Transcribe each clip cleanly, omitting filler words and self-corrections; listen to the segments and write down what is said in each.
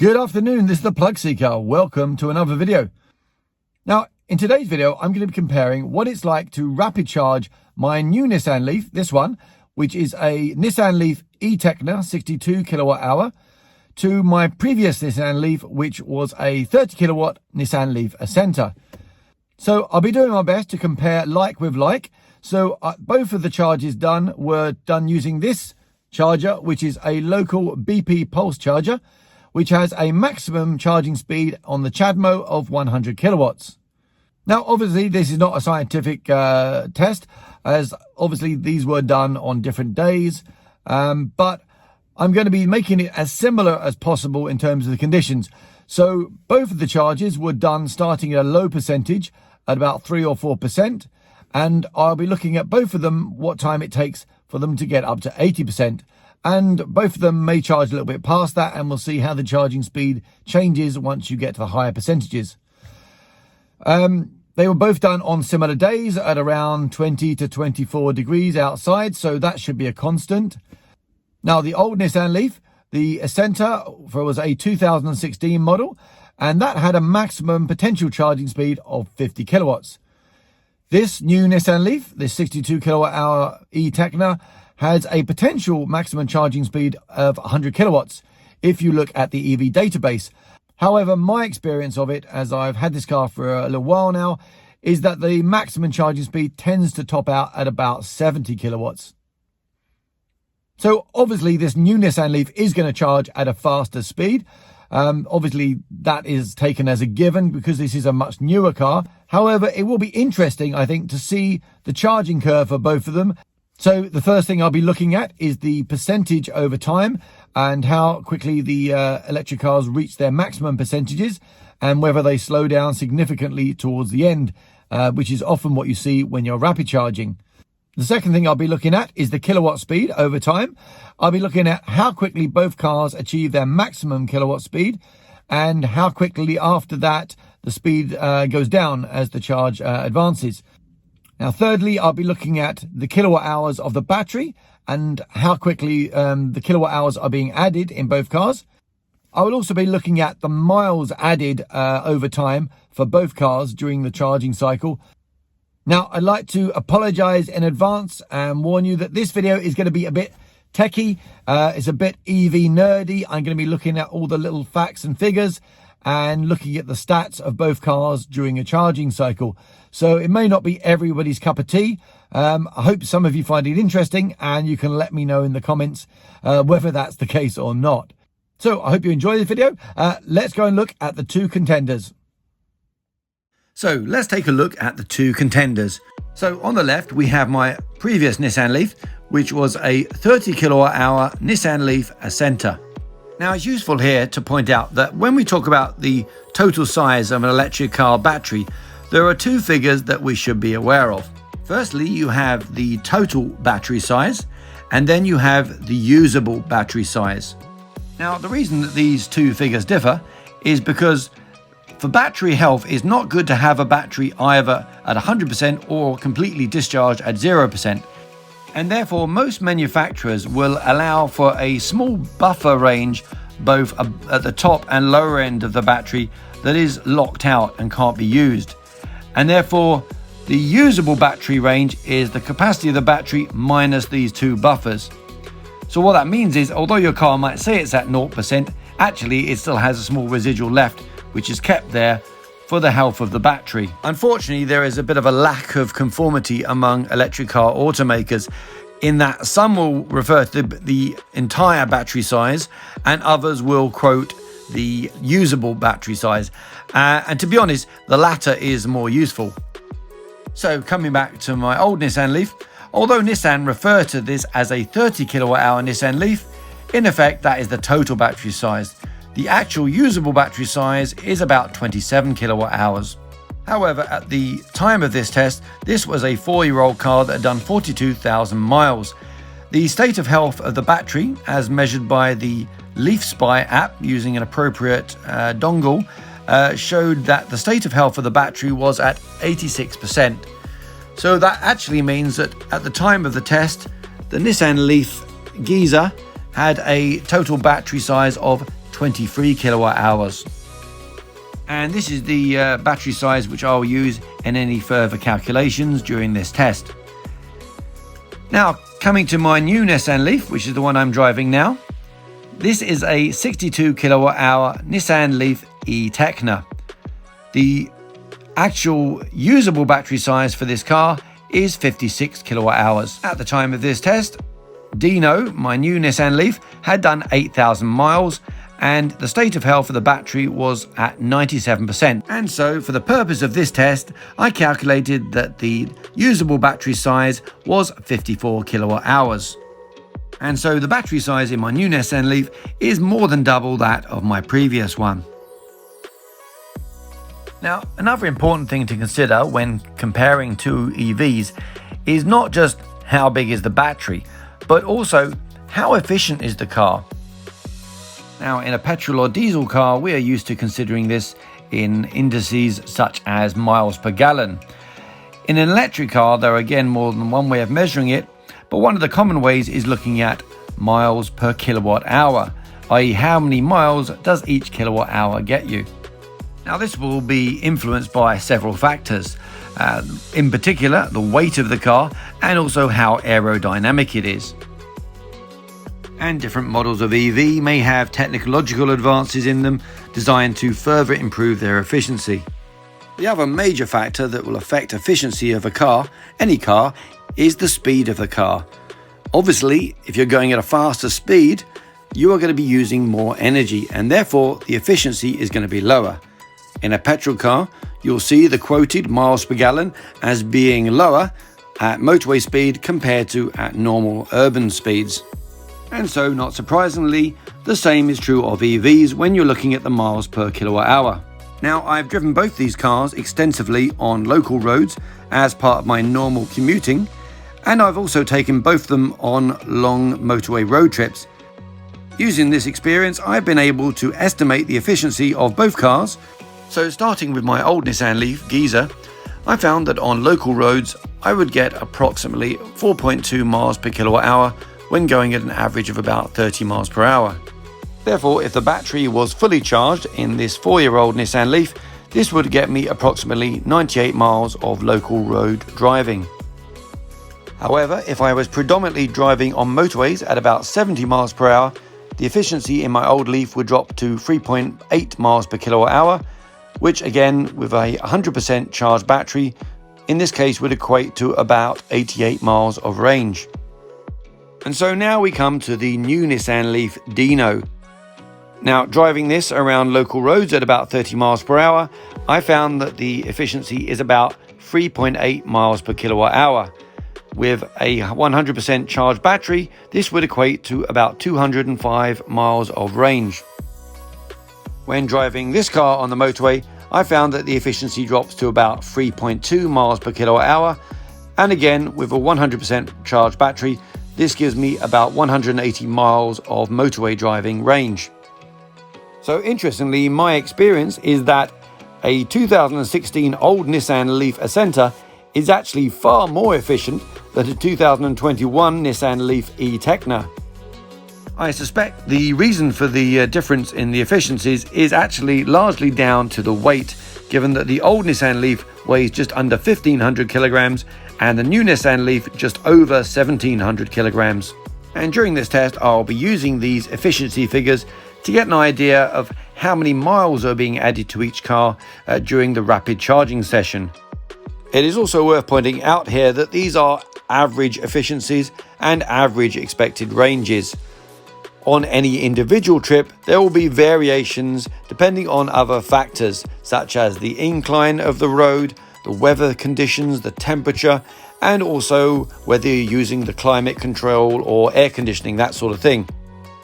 Good afternoon, this is the PlugSeeker. Welcome to another video. Now, in today's video, I'm going to be comparing what it's like to rapid charge my new Nissan Leaf, this one, which is a Nissan Leaf e-Tekna 62 kilowatt hour, to my previous Nissan Leaf, which was a 30 kilowatt Nissan Leaf Acenta. So I'll be doing my best to compare like with like. So both of the charges were done using this charger, which is a local BP pulse charger, which has a maximum charging speed on the CHAdeMO of 100 kilowatts. Now, obviously, this is not a scientific test, as obviously these were done on different days, but I'm going to be making it as similar as possible in terms of the conditions. So both of the charges were done starting at a low percentage at about 3 or 4%, and I'll be looking at both of them, what time it takes for them to get up to 80%. And both of them may charge a little bit past that, and we'll see how the charging speed changes once you get to the higher percentages. They were both done on similar days at around 20 to 24 degrees outside, so that should be a constant. Now, the old Nissan Leaf, the Acenta, was a 2016 model, and that had a maximum potential charging speed of 50 kilowatts. This new Nissan Leaf, this 62 kilowatt hour e-Tekna, has a potential maximum charging speed of 100 kilowatts if you look at the EV database. However, my experience of it, as I've had this car for a little while now, is that the maximum charging speed tends to top out at about 70 kilowatts. So obviously this new Nissan Leaf is going to charge at a faster speed. Obviously that is taken as a given because this is a much newer car. However, it will be interesting, I think, to see the charging curve for both of them. So the first thing I'll be looking at is the percentage over time and how quickly the electric cars reach their maximum percentages and whether they slow down significantly towards the end, which is often what you see when you're rapid charging. The second thing I'll be looking at is the kilowatt speed over time. I'll be looking at how quickly both cars achieve their maximum kilowatt speed and how quickly after that the speed goes down as the charge advances. Now, thirdly, I'll be looking at the kilowatt hours of the battery and how quickly the kilowatt hours are being added in both cars. I will also be looking at the miles added over time for both cars during the charging cycle. Now, I'd like to apologize in advance and warn you that this video is going to be a bit techie. It's a bit EV nerdy. I'm going to be looking at all the little facts and figures and looking at the stats of both cars during a charging cycle. So it may not be everybody's cup of tea. I hope some of you find it interesting and you can let me know in the comments whether that's the case or not. So I hope you enjoy this video. Let's go and look at the two contenders. So let's take a look at the two contenders. So on the left, we have my previous Nissan Leaf, which was a 30 kilowatt hour Nissan Leaf Acenta. Now, it's useful here to point out that when we talk about the total size of an electric car battery, there are two figures that we should be aware of. Firstly, you have the total battery size, and then you have the usable battery size. Now, the reason that these two figures differ is because for battery health, it's not good to have a battery either at 100% or completely discharged at 0%. And therefore, most manufacturers will allow for a small buffer range, both at the top and lower end of the battery, that is locked out and can't be used. And therefore, the usable battery range is the capacity of the battery minus these two buffers. So what that means is, although your car might say it's at 0%, actually it still has a small residual left, which is kept there for the health of the battery. Unfortunately, there is a bit of a lack of conformity among electric car automakers in that some will refer to the entire battery size and others will quote the usable battery size. And to be honest, the latter is more useful. So coming back to my old Nissan Leaf, although Nissan refer to this as a 30 kilowatt hour Nissan Leaf, in effect that is the total battery size. The actual usable battery size is about 27 kilowatt hours. However, at the time of this test, this was a 4-year-old car that had done 42,000 miles. The state of health of the battery, as measured by the Leaf Spy app using an appropriate dongle, showed that the state of health of the battery was at 86%. So that actually means that at the time of the test, the Nissan Leaf Giza had a total battery size of 23 kilowatt hours. And this is the battery size which I'll use in any further calculations during this test. Now, coming to my new Nissan Leaf, which is the one I'm driving now. This is a 62 kilowatt hour Nissan Leaf e-Tekna. The actual usable battery size for this car is 56 kilowatt hours. At the time of this test, Dino, my new Nissan Leaf, had done 8,000 miles and the state of health of the battery was at 97%. And so for the purpose of this test, I calculated that the usable battery size was 54 kilowatt hours. And so the battery size in my new Nissan Leaf is more than double that of my previous one. Now, another important thing to consider when comparing two EVs is not just how big is the battery, but also how efficient is the car. Now, in a petrol or diesel car, we are used to considering this in indices such as miles per gallon. In an electric car, there are again more than one way of measuring it, but one of the common ways is looking at miles per kilowatt hour, i.e. how many miles does each kilowatt hour get you. Now, this will be influenced by several factors, in particular the weight of the car and also how aerodynamic it is. And different models of EV may have technological advances in them designed to further improve their efficiency. The other major factor that will affect efficiency of a car, any car, is the speed of the car. Obviously, if you're going at a faster speed, you are going to be using more energy and therefore the efficiency is going to be lower. In a petrol car, you'll see the quoted miles per gallon as being lower at motorway speed compared to at normal urban speeds. And so, not surprisingly, the same is true of EVs when you're looking at the miles per kilowatt hour. Now, I've driven both these cars extensively on local roads as part of my normal commuting, and I've also taken both of them on long motorway road trips. Using this experience, I've been able to estimate the efficiency of both cars. So starting with my old Nissan Leaf Geezer, I found that on local roads, I would get approximately 4.2 miles per kilowatt hour when going at an average of about 30 miles per hour. Therefore, if the battery was fully charged in this 4-year-old Nissan Leaf, this would get me approximately 98 miles of local road driving. However, if I was predominantly driving on motorways at about 70 miles per hour, the efficiency in my old Leaf would drop to 3.8 miles per kilowatt hour, which again, with a 100% charged battery, in this case would equate to about 88 miles of range. And so now we come to the new Nissan Leaf Dino. Now, driving this around local roads at about 30 miles per hour, I found that the efficiency is about 3.8 miles per kilowatt hour. With a 100% charged battery, this would equate to about 205 miles of range. When driving this car on the motorway, I found that the efficiency drops to about 3.2 miles per kilowatt hour. And again, with a 100% charged battery, this gives me about 180 miles of motorway driving range. So interestingly, my experience is that a 2016 old Nissan Leaf Acenta is actually far more efficient than a 2021 Nissan Leaf e-Tekna. I suspect the reason for the difference in the efficiencies is actually largely down to the weight, given that the old Nissan Leaf weighs just under 1,500 kilograms and the new Nissan Leaf just over 1,700 kilograms. And during this test, I'll be using these efficiency figures to get an idea of how many miles are being added to each car during the rapid charging session. It is also worth pointing out here that these are average efficiencies and average expected ranges. On any individual trip, there will be variations depending on other factors, such as the incline of the road, the weather conditions, the temperature, and also whether you're using the climate control or air conditioning, that sort of thing.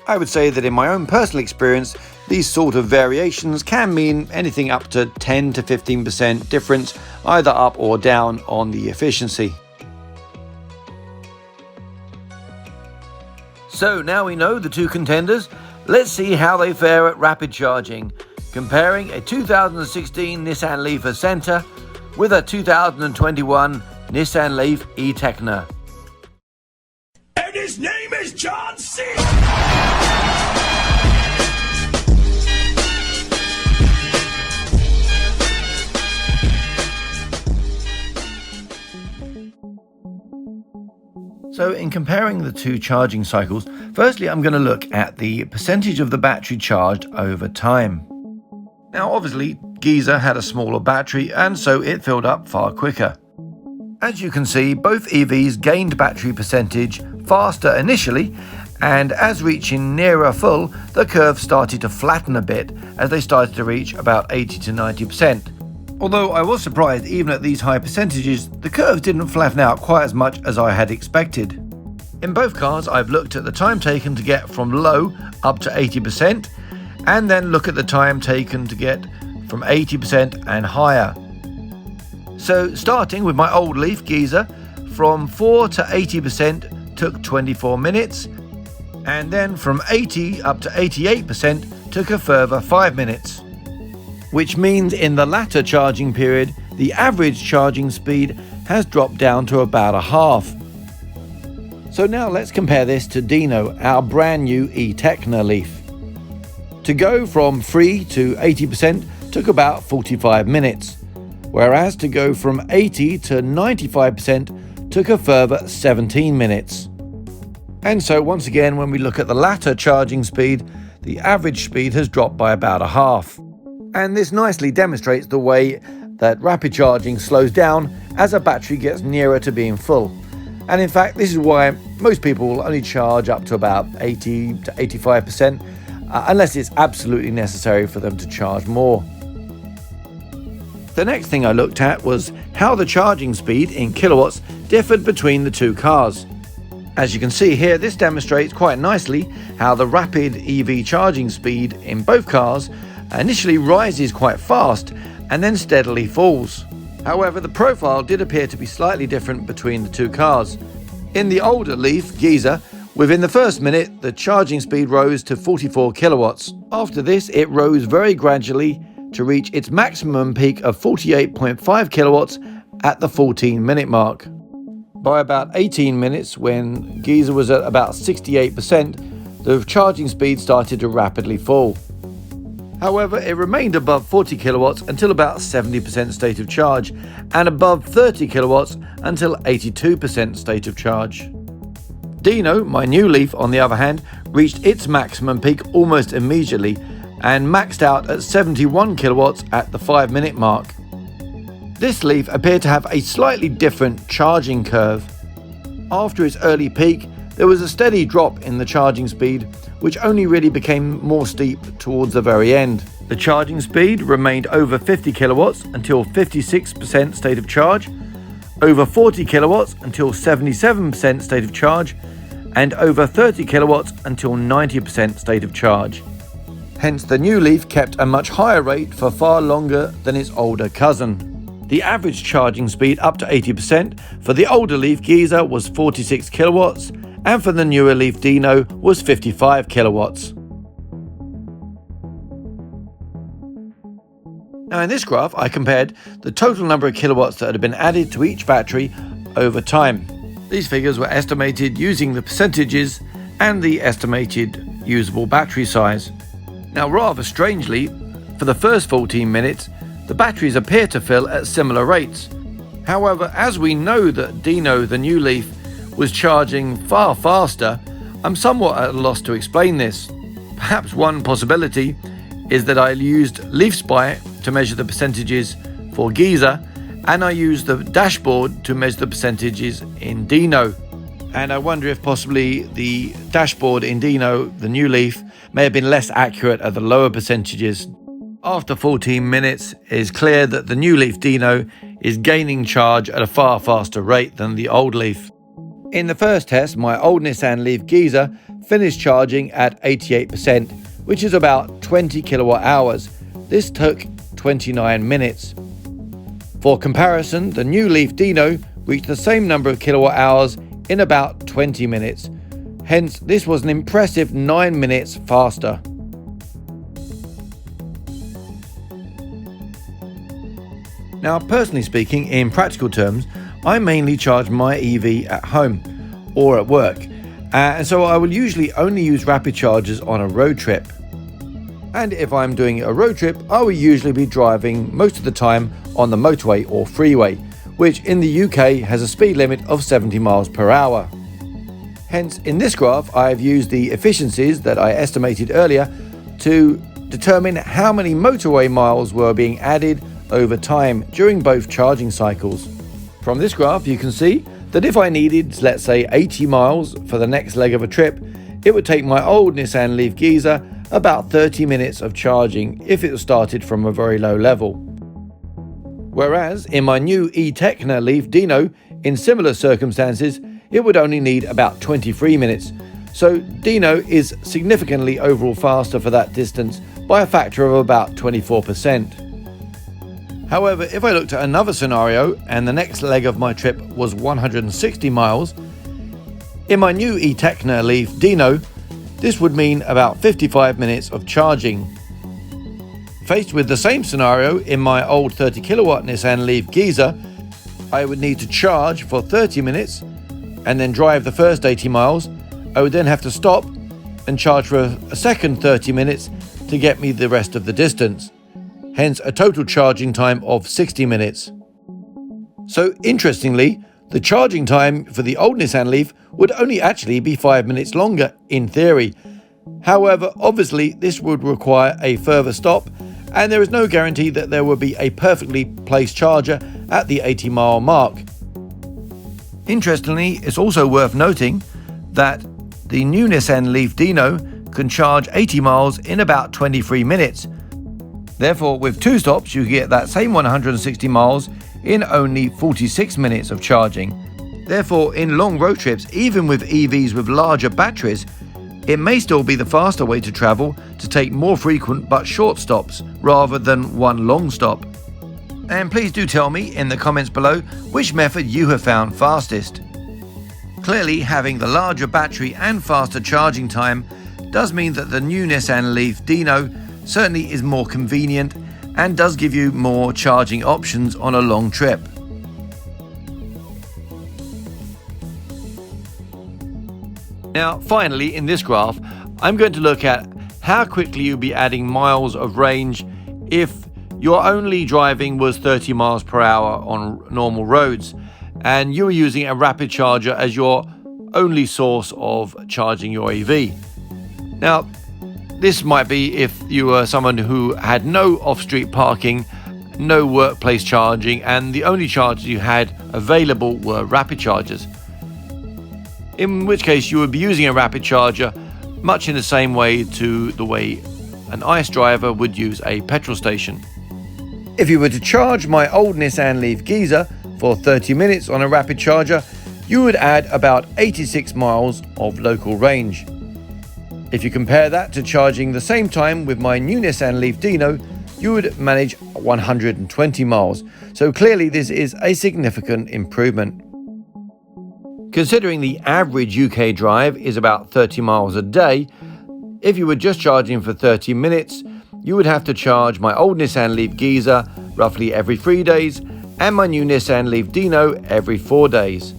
I would say that in my own personal experience, these sort of variations can mean anything up to 10 to 15% difference, either up or down on the efficiency. So now we know the two contenders, let's see how they fare at rapid charging, comparing a 2016 Nissan Leaf Acenta with a 2021 Nissan Leaf e-Tekna. And his name is John C. So in comparing the two charging cycles, firstly I'm going to look at the percentage of the battery charged over time. Now obviously Giza had a smaller battery and so it filled up far quicker. As you can see, both EVs gained battery percentage faster initially, and as reaching nearer full, the curve started to flatten a bit as they started to reach about 80 to 90%. Although I was surprised even at these high percentages, the curves didn't flatten out quite as much as I had expected. In both cars, I've looked at the time taken to get from low up to 80%, and then look at the time taken to get from 80% and higher. So starting with my old Leaf Giza, from 4 to 80% took 24 minutes, and then from 80 up to 88% took a further 5 minutes. Which means in the latter charging period, the average charging speed has dropped down to about a half. So now let's compare this to Dino, our brand new e-Tekna Leaf. To go from 3 to 80% took about 45 minutes, whereas to go from 80 to 95% took a further 17 minutes. And so once again, when we look at the latter charging speed, the average speed has dropped by about a half. And this nicely demonstrates the way that rapid charging slows down as a battery gets nearer to being full. And in fact, this is why most people will only charge up to about 80 to 85%, unless it's absolutely necessary for them to charge more. The next thing I looked at was how the charging speed in kilowatts differed between the two cars. As you can see here, this demonstrates quite nicely how the rapid EV charging speed in both cars initially rises quite fast and then steadily falls. However, the profile did appear to be slightly different between the two cars. In the older Leaf Giza, within the first minute, the charging speed rose to 44 kilowatts. After this, it rose very gradually to reach its maximum peak of 48.5 kilowatts at the 14-minute mark. By about 18 minutes, when Giza was at about 68%, the charging speed started to rapidly fall. However, it remained above 40 kilowatts until about 70% state of charge, and above 30 kilowatts until 82% state of charge. Dino, my new Leaf, on the other hand, reached its maximum peak almost immediately and maxed out at 71 kilowatts at the 5-minute mark. This Leaf appeared to have a slightly different charging curve. After its early peak, there was a steady drop in the charging speed, which only really became more steep towards the very end. The charging speed remained over 50 kilowatts until 56% state of charge, over 40 kilowatts until 77% state of charge, and over 30 kilowatts until 90% state of charge. Hence, the new Leaf kept a much higher rate for far longer than its older cousin. The average charging speed up to 80% for the older Leaf Giza was 46 kilowatts, and for the newer Leaf Dino was 55 kilowatts. Now in this graph, I compared the total number of kilowatts that had been added to each battery over time. These figures were estimated using the percentages and the estimated usable battery size. Now rather strangely, for the first 14 minutes, the batteries appear to fill at similar rates. However, as we know that Dino, the new Leaf, was charging far faster, I'm somewhat at a loss to explain this. Perhaps one possibility is that I used Leaf Spy to measure the percentages for Giza, and I used the dashboard to measure the percentages in Dino. And I wonder if possibly the dashboard in Dino, the new Leaf, may have been less accurate at the lower percentages. After 14 minutes, it is clear that the new Leaf Dino is gaining charge at a far faster rate than the old Leaf. In the first test, my old Nissan Leaf Giza finished charging at 88%, which is about 20 kilowatt hours. This took 29 minutes. For comparison, the new Leaf Dino reached the same number of kilowatt hours in about 20 minutes. Hence, this was an impressive 9 minutes faster. Now, personally speaking, in practical terms, I mainly charge my EV at home or at work, and so I will usually only use rapid chargers on a road trip. And if I'm doing a road trip, I will usually be driving most of the time on the motorway or freeway, which in the UK has a speed limit of 70 miles per hour. Hence, in this graph, I've used the efficiencies that I estimated earlier to determine how many motorway miles were being added over time during both charging cycles. From this graph, you can see that if I needed, let's say, 80 miles for the next leg of a trip, it would take my old Nissan Leaf Giza about 30 minutes of charging if it started from a very low level. Whereas in my new e-Tekna Leaf Dino, in similar circumstances, it would only need about 23 minutes. So Dino is significantly overall faster for that distance by a factor of about 24%. However, if I looked at another scenario and the next leg of my trip was 160 miles, in my new e-Tekna Leaf Dino, this would mean about 55 minutes of charging. Faced with the same scenario in my old 30 kilowatt Nissan Leaf Giza, I would need to charge for 30 minutes and then drive the first 80 miles. I would then have to stop and charge for a second 30 minutes to get me the rest of the distance. Hence a total charging time of 60 minutes. So interestingly, the charging time for the old Nissan Leaf would only actually be 5 minutes longer in theory. However, obviously this would require a further stop, and there is no guarantee that there will be a perfectly placed charger at the 80-mile mark. Interestingly, it's also worth noting that the new Nissan Leaf Dino can charge 80 miles in about 23 minutes. Therefore, with 2 stops, you get that same 160 miles in only 46 minutes of charging. Therefore, in long road trips, even with EVs with larger batteries, it may still be the faster way to travel to take more frequent but short stops rather than one long stop. And please do tell me in the comments below which method you have found fastest. Clearly, having the larger battery and faster charging time does mean that the new Nissan Leaf Dino certainly is more convenient and does give you more charging options on a long trip. Now, finally, in this graph, I'm going to look at how quickly you'll be adding miles of range if your only driving was 30 miles per hour on normal roads and you were using a rapid charger as your only source of charging your EV. Now, this might be if you were someone who had no off-street parking, no workplace charging, and the only chargers you had available were rapid chargers. In which case you would be using a rapid charger much in the same way to the way an ICE driver would use a petrol station. If you were to charge my old Nissan Leaf Giza for 30 minutes on a rapid charger, you would add about 86 miles of local range. If you compare that to charging the same time with my new Nissan Leaf Dino, you would manage 120 miles. So clearly this is a significant improvement. Considering the average UK drive is about 30 miles a day, if you were just charging for 30 minutes, you would have to charge my old Nissan Leaf Giza roughly every 3 days and my new Nissan Leaf Dino every 4 days.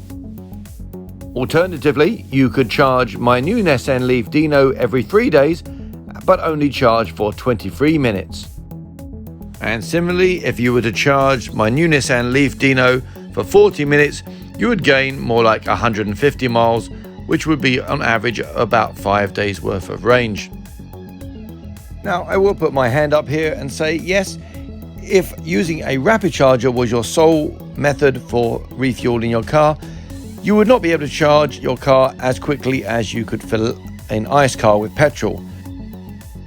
Alternatively, you could charge my new Nissan Leaf Dino every 3 days, but only charge for 23 minutes. And similarly, if you were to charge my new Nissan Leaf Dino for 40 minutes, you would gain more like 150 miles, which would be on average about 5 days worth of range. Now, I will put my hand up here and say, yes, if using a rapid charger was your sole method for refueling your car, you would not be able to charge your car as quickly as you could fill an ICE car with petrol.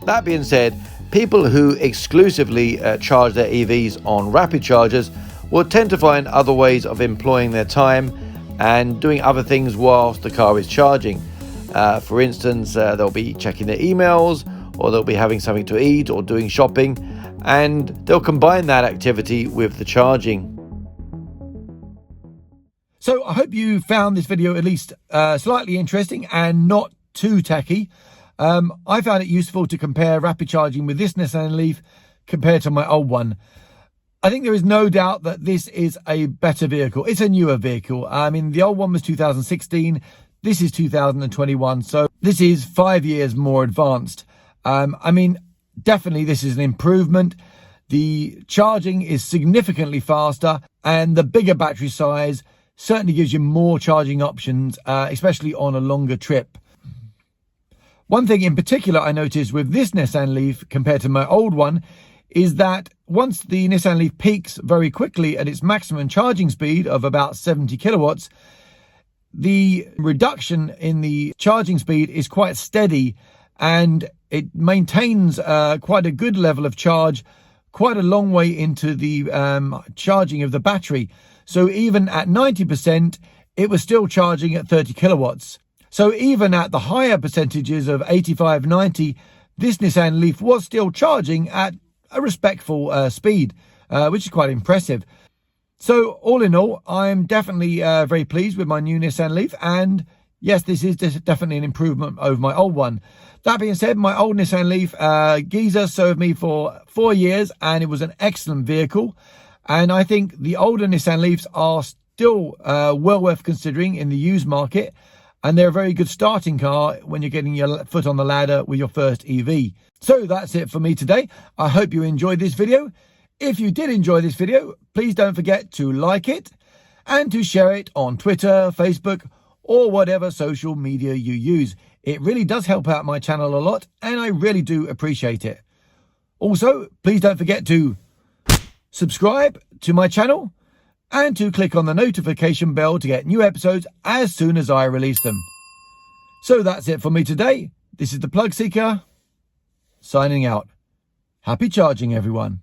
That being said, people who exclusively charge their EVs on rapid chargers will tend to find other ways of employing their time and doing other things whilst the car is charging. For instance, they'll be checking their emails, or they'll be having something to eat or doing shopping, and they'll combine that activity with the charging. So I hope you found this video at least slightly interesting and not too techy. I found it useful to compare rapid charging with this Nissan Leaf compared to my old one. I think there is no doubt that this is a better vehicle. It's a newer vehicle. I mean, the old one was 2016. This is 2021. So this is 5 years more advanced. I mean, definitely this is an improvement. The charging is significantly faster and the bigger battery size certainly gives you more charging options, especially on a longer trip. One thing in particular I noticed with this Nissan Leaf compared to my old one is that once the Nissan Leaf peaks very quickly at its maximum charging speed of about 70 kilowatts, the reduction in the charging speed is quite steady, and it maintains quite a good level of charge quite a long way into the charging of the battery. So even at 90%, it was still charging at 30 kilowatts. So even at the higher percentages of 85, 90, this Nissan Leaf was still charging at a respectful speed, which is quite impressive. So all in all, I'm definitely very pleased with my new Nissan Leaf. And yes, this is definitely an improvement over my old one. That being said, my old Nissan Leaf Giza served me for 4 years, and it was an excellent vehicle. And I think the older Nissan Leafs are still well worth considering in the used market. And they're a very good starting car when you're getting your foot on the ladder with your first EV. So that's it for me today. I hope you enjoyed this video. If you did enjoy this video, please don't forget to like it and to share it on Twitter, Facebook, or whatever social media you use. It really does help out my channel a lot, and I really do appreciate it. Also, please don't forget to subscribe to my channel and to click on the notification bell to get new episodes as soon as I release them. So that's it for me today. This is the PlugSeeker, signing out. Happy charging, everyone.